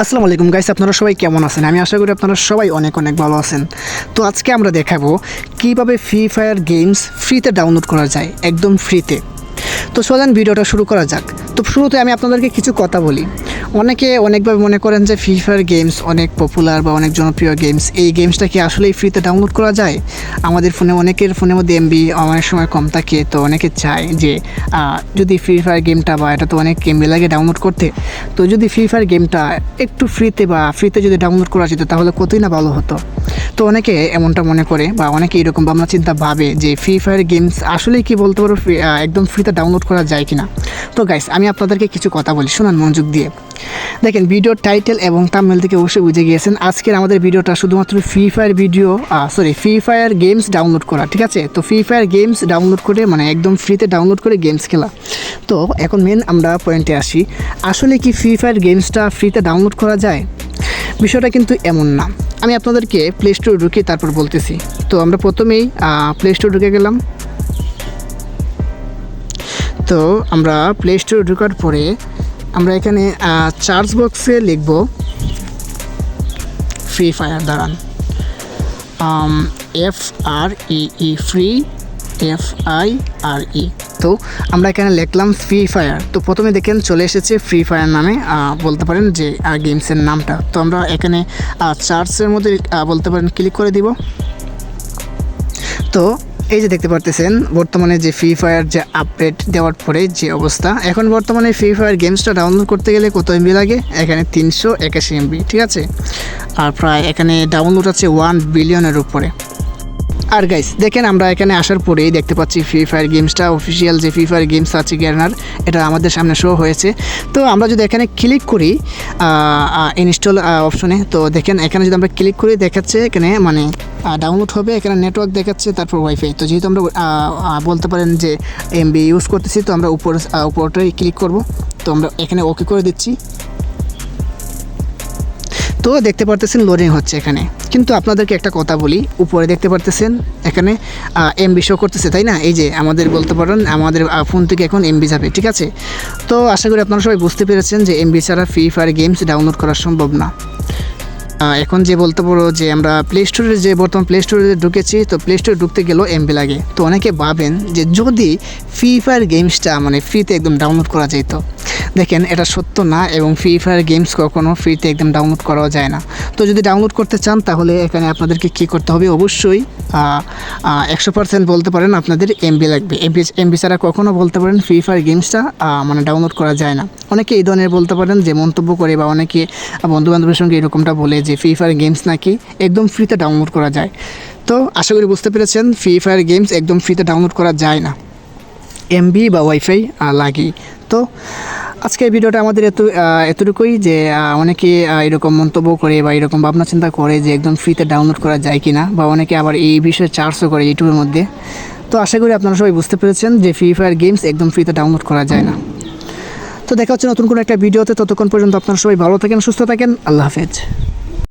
আসসালামু আলাইকুম গাইস, আপনারা সবাই কেমন আছেন? আমি আশা করি আপনারা সবাই অনেক ভালো আছেন। তো আজকে আমরা দেখাবো কিভাবে ফ্রি ফায়ার গেমস ফ্রিতে ডাউনলোড করা যায়, একদম ফ্রিতে। তো চলেন ভিডিওটা শুরু করা যাক। তো শুরুতে আমি আপনাদেরকে কিছু কথা বলি। অনেকে অনেকভাবে মনে করেন যে ফ্রি ফায়ার গেমস অনেক পপুলার বা অনেক জনপ্রিয় গেমস, এই গেমসটা কি আসলেই ফ্রিতে ডাউনলোড করা যায়? আমাদের ফোনে অনেকের ফোনের মধ্যে এমবি অনেক সময় কম থাকে, তো অনেকে চায় যে যদি ফ্রি ফায়ার গেমটা বা এটা তো অনেক এমবি লাগে ডাউনলোড করতে, তো যদি ফ্রি ফায়ার গেমটা একটু ফ্রিতে যদি ডাউনলোড করা যেত তাহলে কতই না ভালো হতো। তো অনেকে এমনটা মনে করে বা অনেকে এরকম ভাবনা চিন্তা ভাবে যে ফ্রি ফায়ার গেমস আসলেই কি বলতে পারো একদম ফ্রিতে ডাউনলোড করা যায় কিনা। তো গাইস, আমি আপনাদেরকে কিছু কথা বলি, শুনুন মনোযোগ দিয়ে। দেখেন, ভিডিওর টাইটেল এবং থাম্বনেল থেকে অবশ্যই বুঝে গিয়েছেন আজকের আমাদের ভিডিওটা শুধুমাত্র ফ্রি ফায়ার গেমস ডাউনলোড করা, ঠিক আছে? তো ফ্রি ফায়ার গেমস ডাউনলোড করে মানে একদম ফ্রিতে ডাউনলোড করে গেমস খেলা। তো এখন মেন আমরা পয়েন্টে আসি, আসলে কি ফ্রি ফায়ার গেমসটা ফ্রিতে ডাউনলোড করা যায়? বিষয়টা কিন্তু এমন না। আমি আপনাদেরকে প্লে স্টোরে ঢুকে তারপর বলতেছি। তো আমরা প্রথমেই প্লে স্টোরে ঢুকে গেলাম। তো আমরা প্লে স্টোরে ঢোকার পরে আমরা এখানে সার্চ বক্সে লিখব ফ্রি ফায়ার, দাঁড়ান, FREE, ফ্রি, FIRE। তো আমরা এখানে লিখলাম ফ্রি ফায়ার। তো প্রথমে দেখেন চলে এসেছে ফ্রি ফায়ার নামে, বলতে পারেন যে গেমসের নামটা। তো আমরা এখানে সার্চের মধ্যে বলতে পারেন ক্লিক করে দিব। তো এই যে দেখতে পারতেছেন বর্তমানে যে ফ্রি ফায়ার যে আপডেট দেওয়ার পরে যে অবস্থা, এখন বর্তমানে ফ্রি ফায়ার গেমসটা ডাউনলোড করতে গেলে কত এমবি লাগে? এখানে 381 এমবি, ঠিক আছে? আর প্রায় এখানে ডাউনলোড আছে 1 বিলিয়নের উপরে। আর গাইস দেখেন, আমরা এখানে আসার পরেই দেখতে পাচ্ছি ফ্রি ফায়ার গেমসটা অফিসিয়াল যে ফ্রি ফায়ার গেমস আছে গ্যানার, এটা আমাদের সামনে শো হয়েছে। তো আমরা যদি এখানে ক্লিক করি ইনস্টল অপশনে, তো দেখেন এখানে যদি আমরা ক্লিক করি দেখাচ্ছে এখানে মানে ডাউনলোড হবে, এখানে নেটওয়ার্ক দেখাচ্ছে, তারপর ওয়াইফাই। তো যেহেতু আমরা বলতে পারেন যে এমবি ইউজ করতেছি, তো আমরা উপরটাই ক্লিক করব। তো আমরা এখানে ওকে করে দিচ্ছি। তো দেখতে পারতেছেন লোডিং হচ্ছে এখানে। কিন্তু আপনাদেরকে একটা কথা বলি, উপরে দেখতে পারতেছেন এখানে এমবি শো করতেছে, তাই না? এই যে আমাদের বলতে পারেন আমাদের ফোন থেকে এখন এমবি যাবে, ঠিক আছে? তো আশা করি আপনারা সবাই বুঝতে পেরেছেন যে এমবি ছাড়া ফ্রি ফায়ার গেমস ডাউনলোড করা সম্ভব না। এখন যে বলতে পারো যে আমরা প্লে স্টোরে যে বর্তমান প্লে স্টোরে ঢুকেছি, তো প্লে স্টোরে ঢুকতে গেলেও এমবি লাগে। তো অনেকে ভাবেন যে যদি ফ্রি ফায়ার গেমসটা মানে ফ্রিতে একদম ডাউনলোড করা যেত, দেখেন এটা সত্য না, এবং ফ্রি ফায়ার গেমস কখনো ফ্রিতে একদম ডাউনলোড করা যায় না। তো যদি ডাউনলোড করতে চান তাহলে এখানে আপনাদেরকে কী করতে হবে? অবশ্যই 100% বলতে পারেন আপনাদের এমবি লাগবে। এমবি ছাড়া কখনও বলতে পারেন ফ্রি ফায়ার গেমসটা মানে ডাউনলোড করা যায় না। অনেকে এই ধরনের বলতে পারেন যে মন্তব্য করে, বা অনেকে বন্ধুবান্ধবের সঙ্গে এরকমটা বলে যে ফ্রি ফায়ার গেমস নাকি একদম ফ্রিতে ডাউনলোড করা যায়। তো আশা করি বুঝতে পেরেছেন, ফ্রি ফায়ার গেমস একদম ফ্রিতে ডাউনলোড করা যায় না, এমবি বা ওয়াইফাই লাগে। তো আজকের ভিডিওটা আমাদের এতটুকুই, যে অনেকে এরকম মন্তব্য করে বা এরকম ভাবনা চিন্তা করে যে একদম ফ্রিতে ডাউনলোড করা যায় কি না, বা অনেকে আবার এই বিষয়ে চার্জও করে ইউটিউবের মধ্যে। তো আশা করি আপনারা সবাই বুঝতে পেরেছেন যে ফ্রি ফায়ার গেমস একদম ফ্রিতে ডাউনলোড করা যায় না। তো দেখা হচ্ছে নতুন কোনো একটা ভিডিওতে, ততক্ষণ পর্যন্ত আপনারা সবাই ভালো থাকেন, সুস্থ থাকেন, আল্লাহ হাফেজ।